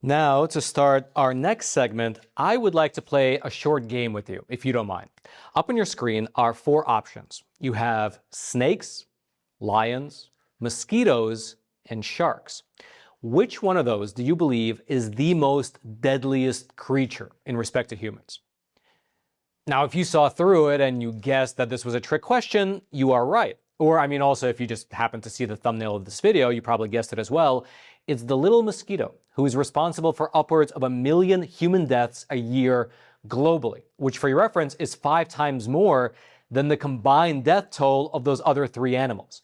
Now, to start our next segment, I would like to play a short game with you, if you don't mind. Up on your screen are 4 options. You have snakes, lions, mosquitoes, and sharks. Which one of those do you believe is the most deadliest creature in respect to humans? Now, if you saw through it and you guessed that this was a trick question, you are right. Or, also, if you just happened to see the thumbnail of this video, you probably guessed it as well. It's the little mosquito, who is responsible for upwards of 1 million human deaths a year globally, which for your reference is 5 times more than the combined death toll of those other 3 animals.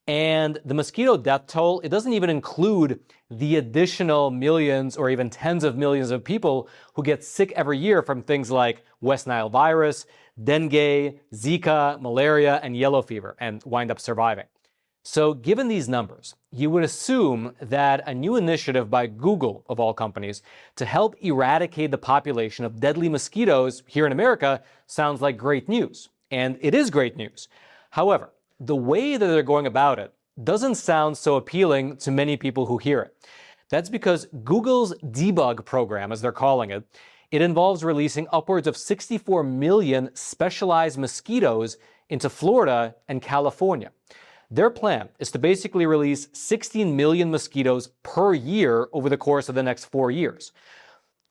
And the mosquito death toll, it doesn't even include the additional millions or even tens of millions of people who get sick every year from things like West Nile virus, dengue, Zika, malaria, and yellow fever, and wind up surviving. So given these numbers, you would assume that a new initiative by Google, of all companies, to help eradicate the population of deadly mosquitoes here in America sounds like great news. And it is great news. However, the way that they're going about it doesn't sound so appealing to many people who hear it. That's because Google's Debug Program, as they're calling it, it involves releasing upwards of 64 million specialized mosquitoes into Florida and California. Their plan is to basically release 16 million mosquitoes per year over the course of the next 4 years,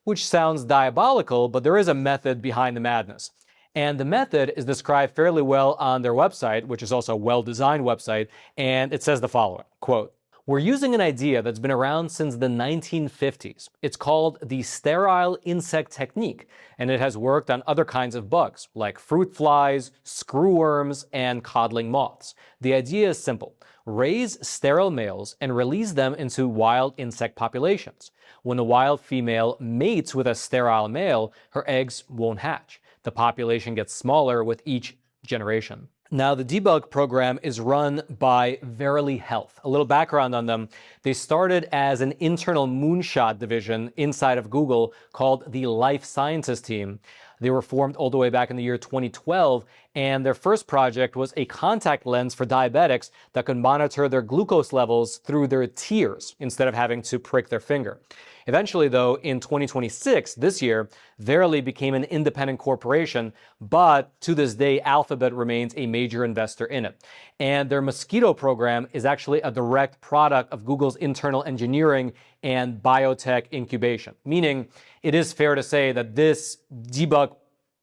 which sounds diabolical, but there is a method behind the madness. And the method is described fairly well on their website, which is also a well-designed website, and it says the following, quote, "We're using an idea that's been around since the 1950s. It's called the Sterile Insect Technique, and it has worked on other kinds of bugs, like fruit flies, screwworms, and codling moths. The idea is simple. Raise sterile males and release them into wild insect populations. When a wild female mates with a sterile male, her eggs won't hatch. The population gets smaller with each generation." Now, the Debug Program is run by Verily Health. A little background on them. They started as an internal moonshot division inside of Google called the Life Sciences team. They were formed all the way back in the year 2012, and their first project was a contact lens for diabetics that could monitor their glucose levels through their tears instead of having to prick their finger. Eventually, though, in 2026, this year, Verily became an independent corporation, but to this day, Alphabet remains a major investor in it. And their mosquito program is actually a direct product of Google's internal engineering and biotech incubation, meaning it is fair to say that this Debug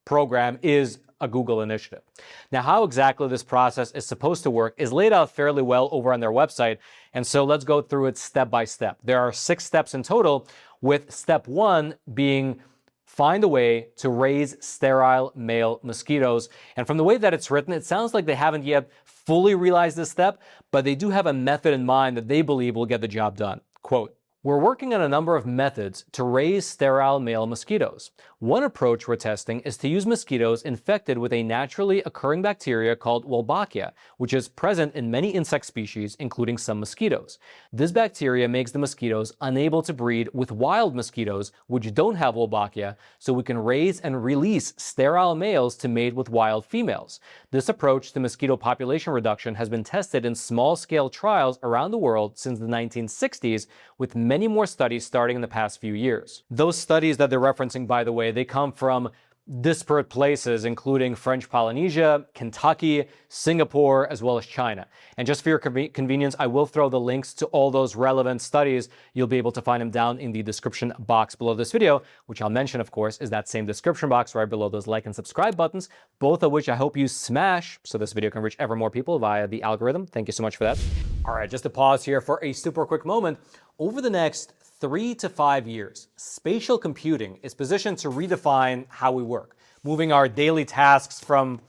Program is a Google initiative. Now, how exactly this process is supposed to work is laid out fairly well over on their website, and so let's go through it step by step. There are 6 steps in total, with step 1 being find a way to raise sterile male mosquitoes. And from the way that it's written, it sounds like they haven't yet fully realized this step, but they do have a method in mind that they believe will get the job done. Quote, "We're working on a number of methods to raise sterile male mosquitoes. One approach we're testing is to use mosquitoes infected with a naturally occurring bacteria called Wolbachia, which is present in many insect species, including some mosquitoes. This bacteria makes the mosquitoes unable to breed with wild mosquitoes, which don't have Wolbachia, so we can raise and release sterile males to mate with wild females. This approach to mosquito population reduction has been tested in small-scale trials around the world since the 1960s, with many more studies starting in the past few years." Those studies that they're referencing, by the way, they come from disparate places, including French Polynesia, Kentucky, Singapore, as well as China. And just for your convenience, I will throw the links to all those relevant studies. You'll be able to find them down in the description box below this video, which I'll mention, of course, is that same description box right below those like and subscribe buttons, both of which I hope you smash so this video can reach ever more people via the algorithm. Thank you so much for that. All right, just to pause here for a super quick moment. Over the next 3 to 5 years, spatial computing is positioned to redefine how we work, moving our daily tasks from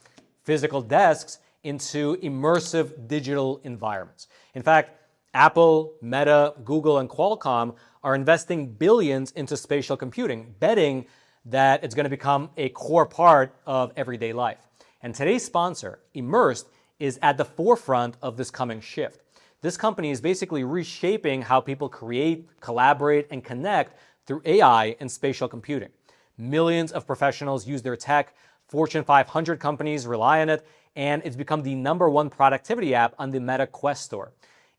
physical desks into immersive digital environments. In fact, Apple, Meta, Google, and Qualcomm are investing billions into spatial computing, betting that it's going to become a core part of everyday life. And today's sponsor, Immersed, is at the forefront of this coming shift. This company is basically reshaping how people create, collaborate, and connect through AI and spatial computing. Millions of professionals use their tech, Fortune 500 companies rely on it, and it's become the #1 productivity app on the Meta Quest store.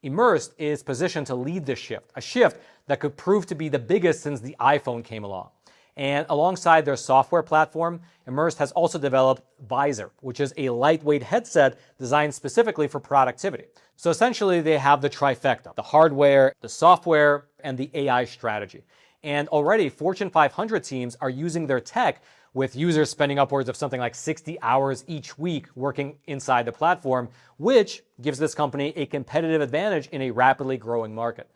Immersed is positioned to lead this shift, a shift that could prove to be the biggest since the iPhone came along. And alongside their software platform, Immersed has also developed Visor, which is a lightweight headset designed specifically for productivity. So essentially, they have the trifecta: the hardware, the software, and the AI strategy. And already, Fortune 500 teams are using their tech, with users spending upwards of something like 60 hours each week working inside the platform, which gives this company a competitive advantage in a rapidly growing market.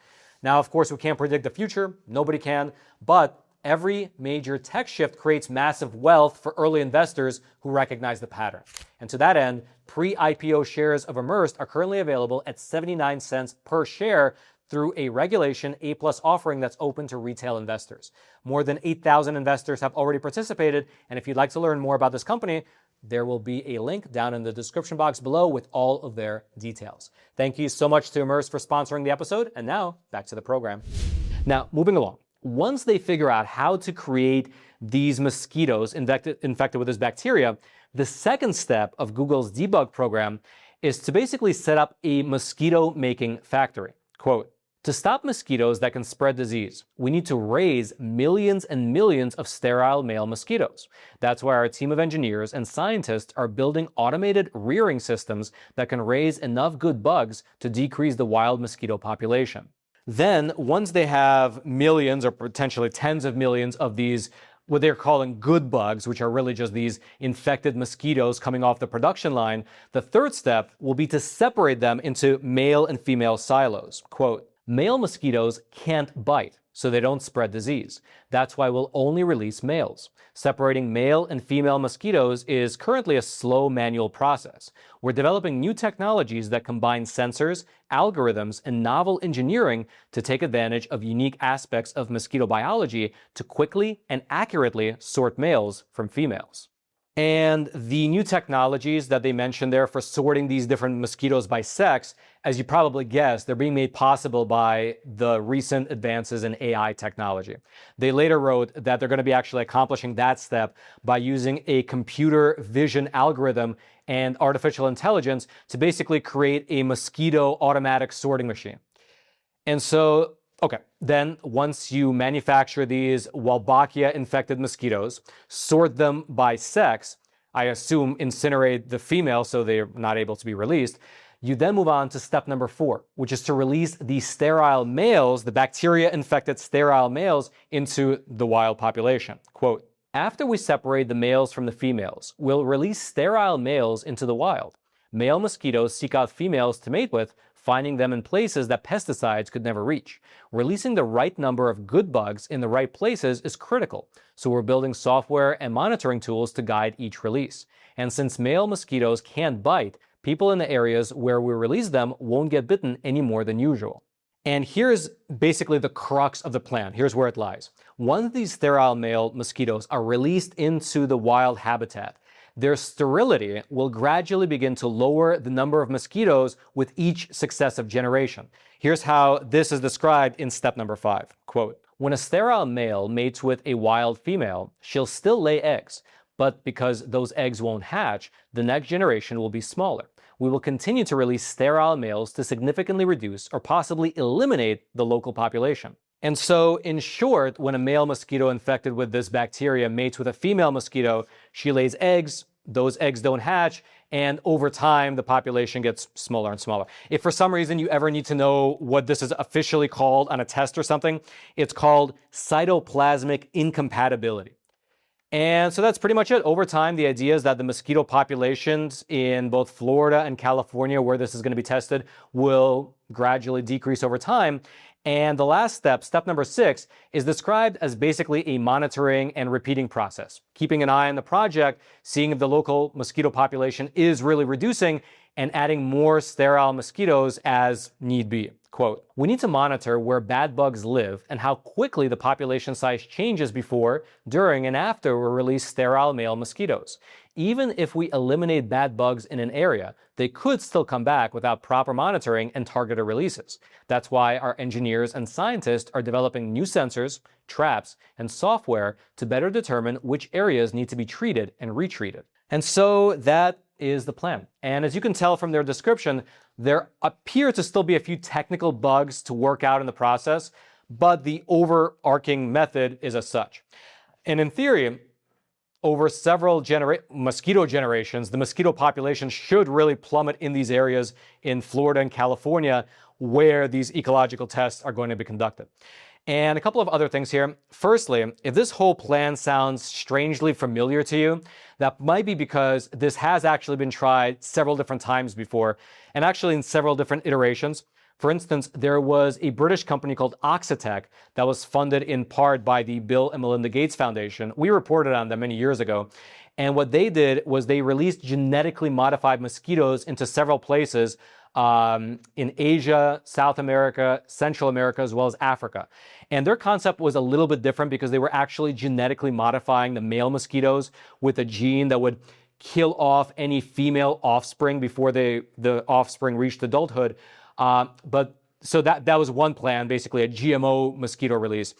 Now, of course, we can't predict the future. Nobody can. But every major tech shift creates massive wealth for early investors who recognize the pattern. And to that end, pre-IPO shares of Immersed are currently available at 79 cents per share through a Regulation A+ offering that's open to retail investors. More than 8,000 investors have already participated, and if you'd like to learn more about this company, there will be a link down in the description box below with all of their details. Thank you so much to Immersed for sponsoring the episode, and now back to the program. Now, moving along. Once they figure out how to create these mosquitoes infected with this bacteria, the second step of Google's Debug program is to basically set up a mosquito-making factory. Quote, "To stop mosquitoes that can spread disease, we need to raise millions and millions of sterile male mosquitoes. That's why our team of engineers and scientists are building automated rearing systems that can raise enough good bugs to decrease the wild mosquito population." Then, once they have millions or potentially tens of millions of these, what they're calling good bugs, which are really just these infected mosquitoes coming off the production line, the third step will be to separate them into male and female silos. Quote, "Male mosquitoes can't bite, so they don't spread disease. That's why we'll only release males. Separating male and female mosquitoes is currently a slow manual process. We're developing new technologies that combine sensors, algorithms, and novel engineering to take advantage of unique aspects of mosquito biology to quickly and accurately sort males from females." And the new technologies that they mentioned there for sorting these different mosquitoes by sex, as you probably guessed, they're being made possible by the recent advances in AI technology. They later wrote that they're going to be actually accomplishing that step by using a computer vision algorithm and artificial intelligence to basically create a mosquito automatic sorting machine. And so, okay, then once you manufacture these Wolbachia-infected mosquitoes, sort them by sex, I assume incinerate the female so they're not able to be released, you then move on to step number 4, which is to release the sterile males, the bacteria-infected sterile males, into the wild population. Quote, "After we separate the males from the females, we'll release sterile males into the wild. Male mosquitoes seek out females to mate with, finding them in places that pesticides could never reach. Releasing the right number of good bugs in the right places is critical, so we're building software and monitoring tools to guide each release. And since male mosquitoes can't bite, people in the areas where we release them won't get bitten any more than usual." And here's basically the crux of the plan. Here's where it lies. Once these sterile male mosquitoes are released into the wild habitat, their sterility will gradually begin to lower the number of mosquitoes with each successive generation. Here's how this is described in step number 5. Quote, "When a sterile male mates with a wild female, she'll still lay eggs, but because those eggs won't hatch, the next generation will be smaller. We will continue to release sterile males to significantly reduce or possibly eliminate the local population." And so, in short, when a male mosquito infected with this bacteria mates with a female mosquito, she lays eggs, those eggs don't hatch, and over time, the population gets smaller and smaller. If for some reason you ever need to know what this is officially called on a test or something, it's called cytoplasmic incompatibility. And so that's pretty much it. Over time, the idea is that the mosquito populations in both Florida and California, where this is going to be tested, will gradually decrease over time. And the last step, step number 6, is described as basically a monitoring and repeating process, keeping an eye on the project, seeing if the local mosquito population is really reducing, and adding more sterile mosquitoes as need be. Quote, "We need to monitor where bad bugs live and how quickly the population size changes before, during, and after we release sterile male mosquitoes. Even if we eliminate bad bugs in an area, they could still come back without proper monitoring and targeted releases. That's why our engineers and scientists are developing new sensors, traps, and software to better determine which areas need to be treated and retreated." And so that is the plan. And as you can tell from their description, there appear to still be a few technical bugs to work out in the process, but the overarching method is as such. And in theory, over several mosquito generations, the mosquito population should really plummet in these areas in Florida and California where these ecological tests are going to be conducted. And a couple of other things here. Firstly, if this whole plan sounds strangely familiar to you, that might be because this has actually been tried several different times before, and actually in several different iterations. For instance, there was a British company called Oxitec that was funded in part by the Bill and Melinda Gates Foundation. We reported on them many years ago. And what they did was they released genetically modified mosquitoes into several places in Asia, South America, Central America, as well as Africa. And their concept was a little bit different because they were actually genetically modifying the male mosquitoes with a gene that would kill off any female offspring before the offspring reached adulthood. So that was one plan, basically a GMO mosquito release.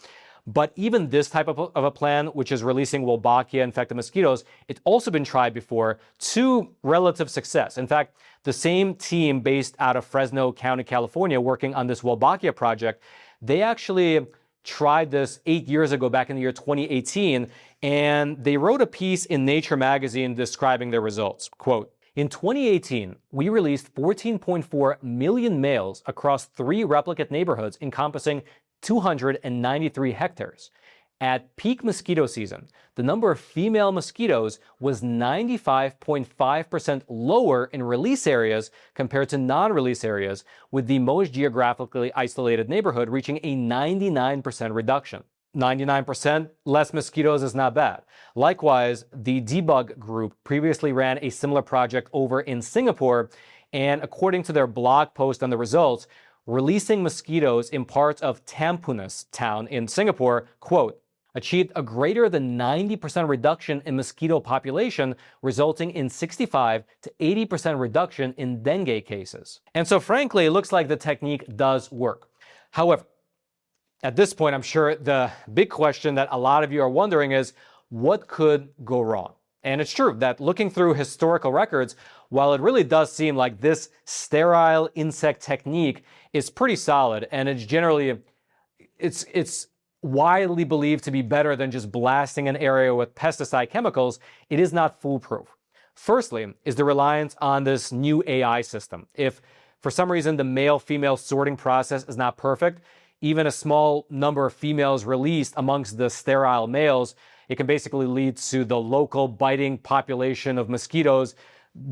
But even this type of a plan, which is releasing Wolbachia-infected mosquitoes, it's also been tried before to relative success. In fact, the same team based out of Fresno County, California, working on this Wolbachia project, they actually tried this 8 years ago, back in the year 2018, and they wrote a piece in Nature magazine describing their results. Quote, "In 2018, we released 14.4 million males across 3 replicate neighborhoods encompassing 293 hectares. At peak mosquito season, the number of female mosquitoes was 95.5% lower in release areas compared to non-release areas, with the most geographically isolated neighborhood reaching a 99% reduction." 99% less mosquitoes is not bad. Likewise, the Debug Group previously ran a similar project over in Singapore, and according to their blog post on the results, releasing mosquitoes in parts of Tampunas town in Singapore, quote, "achieved a greater than 90% reduction in mosquito population, resulting in 65 to 80% reduction in dengue cases." And so frankly, it looks like the technique does work. However, at this point, I'm sure the big question that a lot of you are wondering is, what could go wrong? And it's true that looking through historical records, while it really does seem like this sterile insect technique is pretty solid, and it's widely believed to be better than just blasting an area with pesticide chemicals, it is not foolproof. Firstly, is the reliance on this new AI system. If for some reason the male-female sorting process is not perfect, even a small number of females released amongst the sterile males, it can basically lead to the local biting population of mosquitoes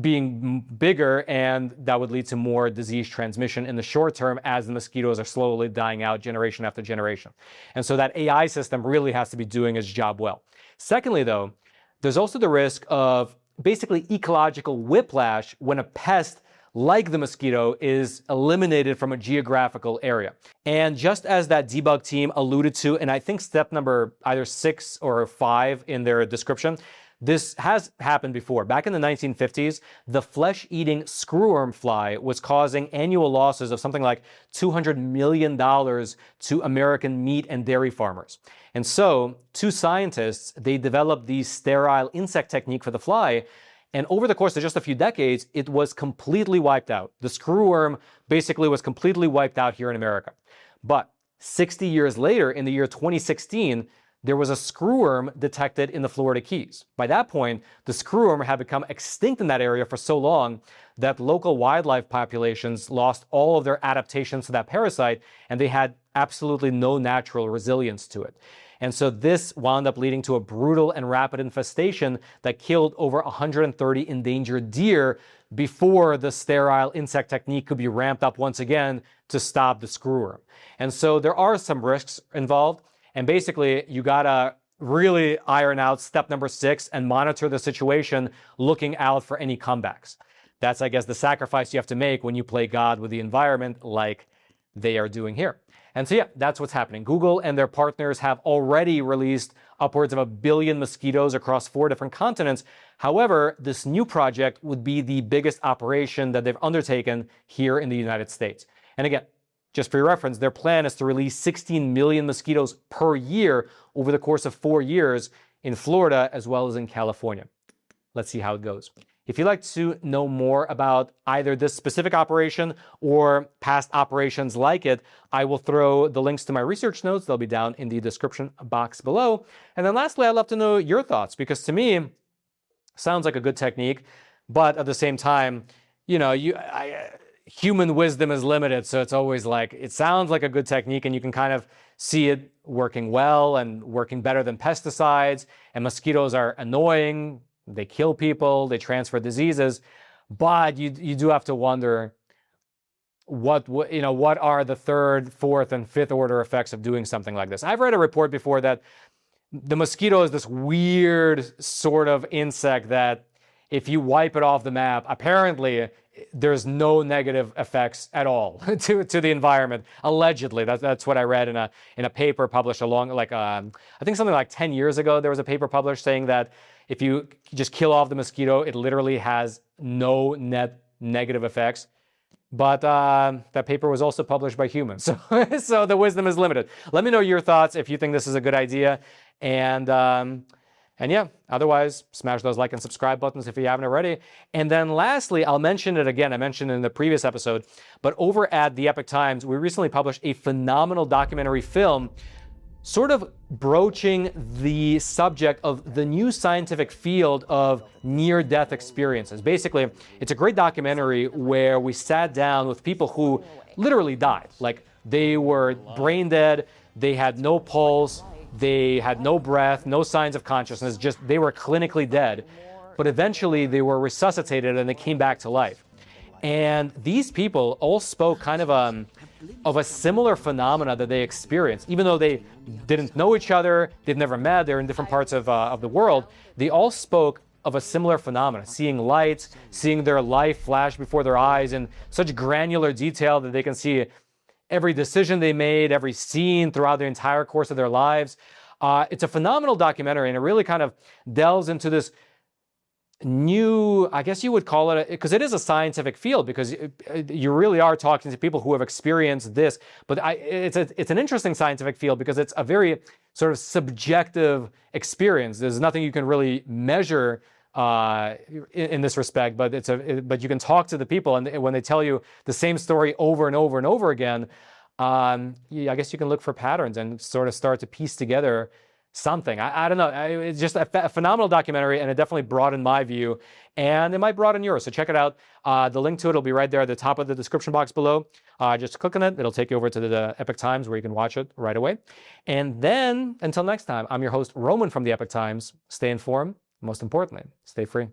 being bigger, and that would lead to more disease transmission in the short term as the mosquitoes are slowly dying out generation after generation. And so that AI system really has to be doing its job well. Secondly, though, there's also the risk of basically ecological whiplash when a pest like the mosquito is eliminated from a geographical area. And just as that debug team alluded to, and I think step number either 6 or 5 in their description, this has happened before. Back in the 1950s, the flesh-eating screwworm fly was causing annual losses of something like $200 million to American meat and dairy farmers. And so, 2 scientists, they developed the sterile insect technique for the fly, and over the course of just a few decades, it was completely wiped out. The screwworm basically was completely wiped out here in America. But 60 years later, in the year 2016, there was a screwworm detected in the Florida Keys. By that point, the screwworm had become extinct in that area for so long that local wildlife populations lost all of their adaptations to that parasite, and they had absolutely no natural resilience to it. And so this wound up leading to a brutal and rapid infestation that killed over 130 endangered deer before the sterile insect technique could be ramped up once again to stop the screwworm. And so there are some risks involved. And basically, you gotta really iron out step number 6 and monitor the situation, looking out for any comebacks. That's, I guess, the sacrifice you have to make when you play God with the environment like they are doing here. And so yeah, that's what's happening. Google and their partners have already released upwards of 1 billion mosquitoes across 4 different continents. However, this new project would be the biggest operation that they've undertaken here in the United States. And again, just for your reference, their plan is to release 16 million mosquitoes per year over the course of 4 years in Florida as well as in California. Let's see how it goes. If you'd like to know more about either this specific operation or past operations like it, I will throw the links to my research notes. They'll be down in the description box below. And then lastly, I'd love to know your thoughts, because to me, sounds like a good technique, but at the same time, you know, human wisdom is limited. So it's always like, it sounds like a good technique and you can kind of see it working well and working better than pesticides. And mosquitoes are annoying. They kill people, they transfer diseases, but you do have to wonder what are the third, fourth, and fifth order effects of doing something like this. I've read a report before that the mosquito is this weird sort of insect that if you wipe it off the map, apparently there's no negative effects at all to the environment. Allegedly, that's what I read in a paper published I think something like 10 years ago. There was a paper published saying that if you just kill off the mosquito, it literally has no net negative effects. But that paper was also published by humans, so the wisdom is limited. Let me know your thoughts if you think this is a good idea, and yeah, otherwise, smash those like and subscribe buttons if you haven't already. And then lastly, I'll mention it again. I mentioned it in the previous episode, but over at the Epoch Times, we recently published a phenomenal documentary film sort of broaching the subject of the new scientific field of near-death experiences. Basically, it's a great documentary where we sat down with people who literally died. Like, they were brain dead, they had no pulse, they had no breath, no signs of consciousness, just they were clinically dead. But eventually they were resuscitated and they came back to life. And these people all spoke kind of a similar phenomena that they experienced. Even though they didn't know each other, they've never met, they're in different parts of the world, they all spoke of a similar phenomenon, seeing lights, seeing their life flash before their eyes in such granular detail that they can see every decision they made, every scene throughout the entire course of their lives. It's a phenomenal documentary, and it really kind of delves into this new, I guess you would call it, because it is a scientific field, because you really are talking to people who have experienced this. But it's an interesting scientific field because it's a very sort of subjective experience. There's nothing you can really measure in this respect, but but you can talk to the people, and when they tell you the same story over and over and over again, I guess you can look for patterns and sort of start to piece together something. I don't know. It's just a phenomenal documentary, and it definitely broadened my view, and it might broaden yours. So check it out. The link to it will be right there at the top of the description box below. Just click on it. It'll take you over to the Epoch Times where you can watch it right away. And then until next time, I'm your host, Roman from the Epoch Times. Stay informed. Most importantly, stay free.